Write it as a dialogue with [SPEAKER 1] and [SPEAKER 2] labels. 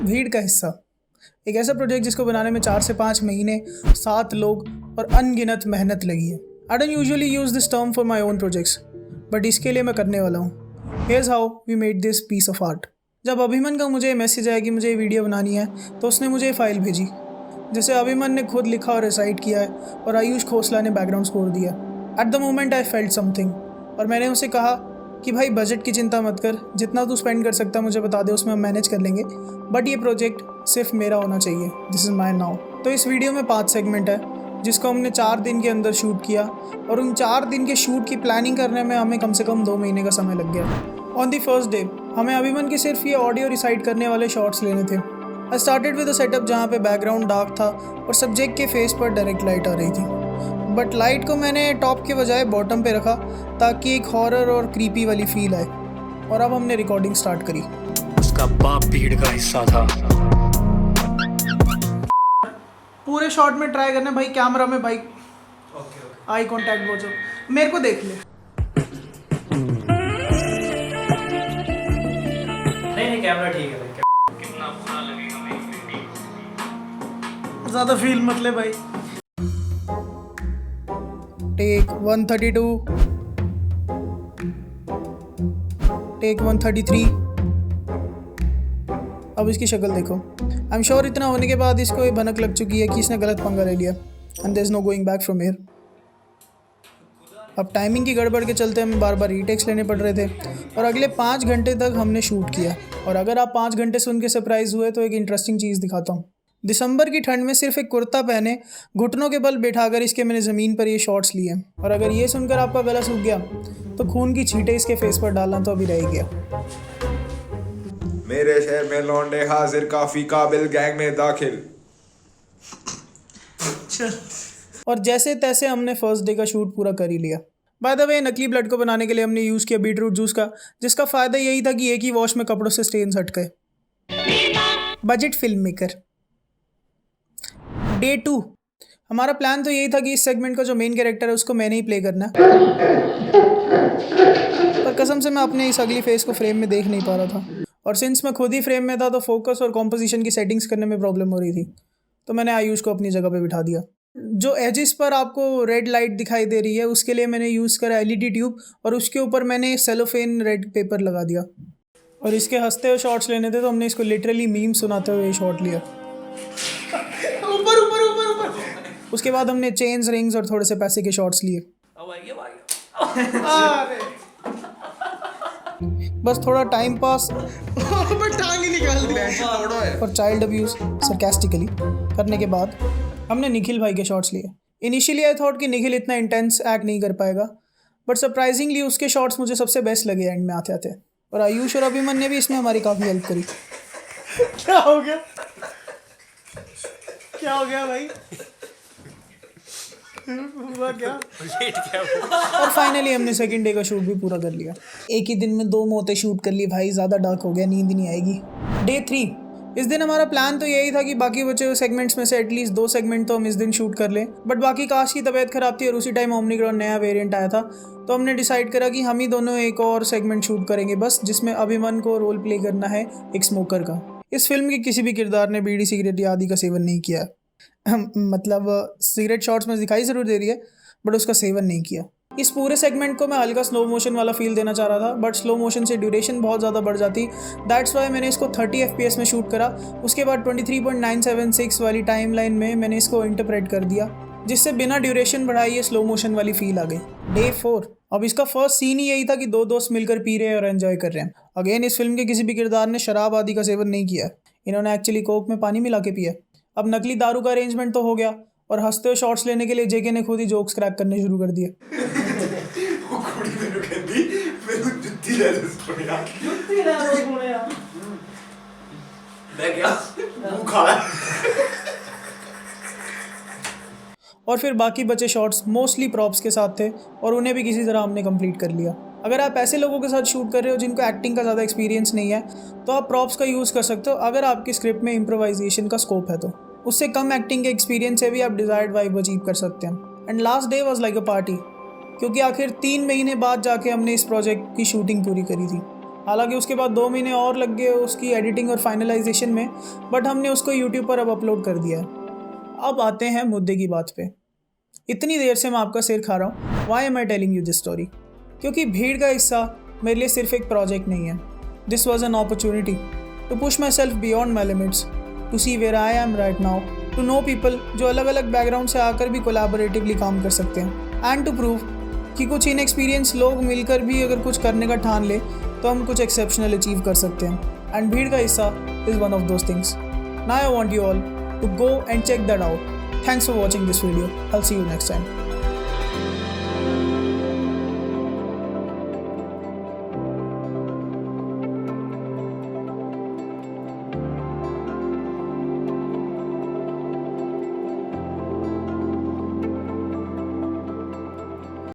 [SPEAKER 1] भीड़ का हिस्सा एक ऐसा प्रोजेक्ट जिसको बनाने में 4 से 5 महीने, 7 लोग और अनगिनत मेहनत लगी है। I don't usually use this term for my own projects, but इसके लिए मैं करने वाला हूँ। Here's how we made this piece of art. जब अभिमन का मुझे मैसेज आया कि मुझे ये वीडियो बनानी है, तो उसने मुझे ये फाइल भेजी जिसे अभिमन ने खुद लिखा और रिसाइट किया है और आयुष खोसला ने बैकग्राउंड स्कोर दिया। At the moment I felt something, और मैंने उसे कहा कि भाई बजट की चिंता मत कर, जितना तू स्पेंड कर सकता मुझे बता दे, उसमें हम मैनेज कर लेंगे, बट ये प्रोजेक्ट सिर्फ मेरा होना चाहिए। This is my now. तो इस वीडियो में 5 सेगमेंट है जिसको हमने 4 दिन के अंदर शूट किया, और उन 4 दिन के शूट की प्लानिंग करने में हमें कम से कम 2 महीने का समय लग गया। ऑन दी फर्स्ट डे हमें अभिमन के सिर्फ ये ऑडियो रिसाइट करने वाले शॉट्स लेने थे। I started with a setup जहाँ पे बैकग्राउंड डार्क था और सब्जेक्ट के फेस पर डायरेक्ट लाइट आ रही थी, बट लाइट को मैंने टॉप के बजाय बॉटम पे रखा ताकि एक हॉरर और क्रीपी वाली फील आए। और अब हमने रिकॉर्डिंग स्टार्ट करी।
[SPEAKER 2] उसका बाप भीड़ का हिस्सा था।
[SPEAKER 1] पूरे शॉट में ट्राई करना भाई, कैमरा में भाई आई कांटेक्ट वो जो मेरे को देख ले।
[SPEAKER 3] नहीं कैमरा ठीक है भाई।
[SPEAKER 2] कितना बुरा लगेगा भाई।
[SPEAKER 1] ज़्यादा फील मत ले भाई। Take 132, take 133। अब इसकी शक्ल देखो। आई एम श्योर इतना होने के बाद इसको ये भनक लग चुकी है कि इसने गलत पंगा ले लिया, and there is no going back from here. अब टाइमिंग की गड़बड़ के चलते हमें बार बार रीटेक्स लेने पड़ रहे थे, और अगले 5 घंटे तक हमने शूट किया। और अगर आप 5 घंटे सुन के सरप्राइज हुए तो एक इंटरेस्टिंग चीज़ दिखाता हूँ। दिसंबर की ठंड में सिर्फ एक कुर्ता पहने घुटनों के बल बैठाकर इसके मैंने ज़मीन पर ये शॉट्स लिए। और अगर ये सुनकर आपका गला सूख गया तो खून की छींटे इसके फेस पर डालना तो अभी रह गया।
[SPEAKER 4] मेरे शहर में लौंडे हाजिर, काफी काबिल, गैंग में दाखिल।
[SPEAKER 1] और जैसे तैसे हमने फर्स्ट डे का शूट पूरा कर ही लिया। बाय द वे, नकली ब्लड को बनाने के लिए हमने यूज़ किया बीटरूट जूस का, जिसका फ़ायदा यही था कि एक ही वॉश में कपड़ों से स्टेन्स हट गए। Budget film maker. डे 2 हमारा प्लान तो यही था कि इस सेगमेंट का जो मेन कैरेक्टर है उसको मैंने ही प्ले करना है, पर कसम से मैं अपने इस अगली फेस को फ्रेम में देख नहीं पा रहा था। और सिंस मैं खुद ही फ्रेम में था तो फोकस और कॉम्पोजिशन की सेटिंग्स करने में प्रॉब्लम हो रही थी, तो मैंने आयुष को अपनी जगह पे बिठा दिया। जो एजिस पर आपको रेड लाइट दिखाई दे रही है उसके लिए मैंने यूज़ करा एलईडी ट्यूब, और उसके ऊपर मैंने सेलोफेन रेड पेपर लगा दिया। और इसके हंसते हुए शॉट्स लेने थे तो हमने इसको लिटरली मीम सुनाते हुए शॉट लिया। ऊपर ऊपर ऊपर ऊपर। उसके बाद हमने चेन्स, रिंग्स और थोड़े से पैसे के शॉट्स लिए। बस थोड़ा टाइम पास टांग ही निकाल दिया और चाइल्ड अब्यूज सरकास्टिकली करने के बाद हमने निखिल भाई के शॉट्स लिए। इनिशियली आई थॉट कि निखिल इतना इंटेंस एक्ट नहीं कर पाएगा, बट सरप्राइजिंगली उसके शॉट्स मुझे सबसे बेस्ट लगे एंड में आते आते। और आयुष और अभिमन ने भी इसमें हमारी काफ़ी हेल्प करी। क्या हो गया? क्या हो गया भाई? हुआ क्या? और फाइनली हमने सेकंड डे का शूट भी पूरा कर लिया। एक ही दिन में 2 मौतें शूट कर ली भाई, ज़्यादा डार्क हो गया, नींद नहीं आएगी। डे 3 इस दिन हमारा प्लान तो यही था कि बाकी बचे हुए सेगमेंट्स में से एटलीस्ट 2 सेगमेंट तो हम इस दिन शूट कर लें, बट बाकी काश की तबीयत खराब थी और उसी टाइम ओमनिक्रॉन नया वेरिएंट आया था, तो हमने डिसाइड करा कि हम ही दोनों एक और सेगमेंट शूट करेंगे बस, जिसमें अभिमन को रोल प्ले करना है एक स्मोकर का। इस फिल्म के किसी भी किरदार ने बीड़ी, सिगरेट या आदि का सेवन नहीं किया। मतलब सिगरेट शॉट्स में दिखाई ज़रूर दे रही है, बट उसका सेवन नहीं किया। इस पूरे सेगमेंट को मैं हल्का स्लो मोशन वाला फील देना चाह रहा था, बट स्लो मोशन से ड्यूरेशन बहुत ज़्यादा बढ़ जाती। दैट्स वाई मैंने इसको 30 FPS में शूट करा। उसके बाद 23.976 वाली टाइम लाइन में मैंने इसको इंटरप्रेट कर दिया, जिससे बिना ड्यूरेशन बढ़ाए ये स्लो मोशन वाली फील आ गई। डे 4 अब इसका फर्स्ट सीन ही यही था कि 2 दोस्त मिलकर पी रहे हैं और एंजॉय कर रहे हैं। अगेन इस फिल्म के किसी भी किरदार ने शराब आदि का सेवन नहीं किया, इन्होंने एक्चुअली कोक में पानी मिला के पिया। अब नकली दारू का अरेंजमेंट तो हो गया, और हंसते हुए शॉट्स लेने के लिए जेके ने खुद ही जोक्स क्रैक करने शुरू कर दिए। और फिर बाकी बचे शॉट्स मोस्टली प्रॉप्स के साथ थे, और उन्हें भी किसी तरह हमने कंप्लीट कर लिया। अगर आप ऐसे लोगों के साथ शूट कर रहे हो जिनको एक्टिंग का ज़्यादा एक्सपीरियंस नहीं है, तो आप प्रॉप्स का यूज़ कर सकते हो अगर आपकी स्क्रिप्ट में इम्प्रोवाइजेशन का स्कोप है तो। उससे कम एक्टिंग के एक्सपीरियंस से भी आप डिज़ायर्ड वाइब अचीव कर सकते हैं। And last day was like a party, क्योंकि आखिर 3 महीने बाद जाके हमने इस प्रोजेक्ट की शूटिंग पूरी करी थी। हालांकि उसके बाद 2 महीने और लग गए उसकी एडिटिंग और फाइनलाइजेशन में, बट हमने उसको यूट्यूब पर अब अपलोड कर दिया है। अब आते हैं मुद्दे की बात पे। इतनी देर से मैं आपका सिर खा रहा हूँ, why am I telling you this story? क्योंकि भीड़ का हिस्सा मेरे लिए सिर्फ एक प्रोजेक्ट नहीं है। This was an opportunity to push myself beyond my limits, to see where I am right now, to know people जो अलग अलग बैकग्राउंड से आकर भी कोलैबोरेटिवली काम कर सकते हैं, एंड टू प्रूव कि कुछ इनएक्सपीरियंस लोग मिलकर भी अगर कुछ करने का ठान ले तो हम कुछ एक्सेप्शनल अचीव कर सकते हैं। एंड भीड़ का हिस्सा is one of those things. Now I want you all to go and check that out. Thanks for watching this video. I'll see you next time.